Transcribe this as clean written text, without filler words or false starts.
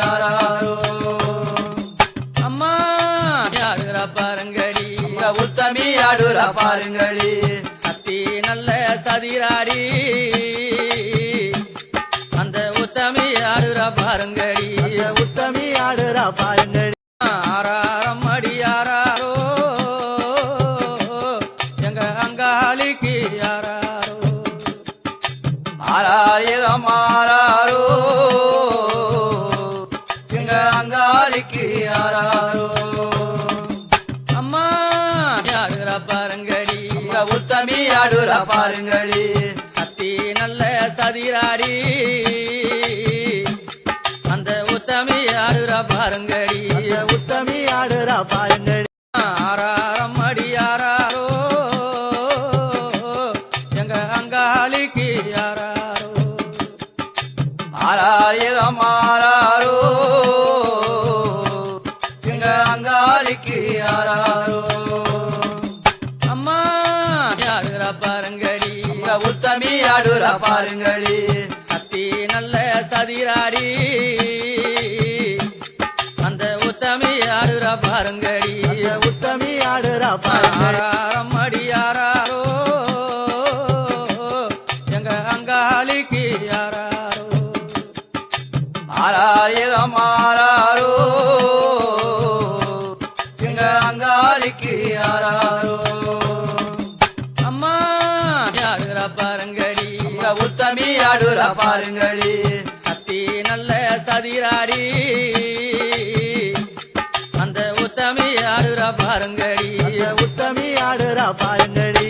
யாராரோ அம்மா ஆடுறா பாருங்கடி உத்தமி ஆடுறா பாருங்கடி சக்தி நல்ல சதிராடி அந்த உத்தமி ஆடுறா பாருங்கடி உத்தமி ஆடுறா பாருங்கடி ஆறாரம் அடி ஆறாரோ எங்க அங்காளிக்கு ஆறாரோ ஆறாயிரம் ஆறாரோ எங்க அங்காளிக்கு ஆறாரோ அம்மா ஆடுறா பாருங்கடி உத்தமி ஆடுறா பாருங்கடி சக்தி நல்ல சதிராடி அந்த உத்தமி ஆடுறா பாருங்கடி உத்தமி ஆடுறா பாருங்கடி ஆறாரம் அடி ஆறாரோ எங்க அங்காளிக்கு ஆறாரோ ஆறாயிரம் ஆறாரோ எங்க அங்காளிக்கு ஆறாரோ அம்மா ஆடுறா பாருங்கடி உத்தமி ஆடுறா பாருங்கடி சக்தி நல்ல சதிராடி அந்த உத்தமி ஆடுறா பாருங்கடி உத்தமி ஆடுறா பாருங்கடி ஆறாரம் அடி ஆறாரோ எங்க அங்காளிக்கு ஆறாரோ ஆறாயிரம் ஆறாரோ எங்க அங்காளிக்கு ஆறாரோ அம்மா ஆடுறா பாருங்கடி உத்தமி ஆடுறா பாருங்கடி சக்தி நல்ல சதிராடி அந்த உத்தமி ஆடுறா பாருங்கடி உத்தமி ஆடுறா பாருங்கடி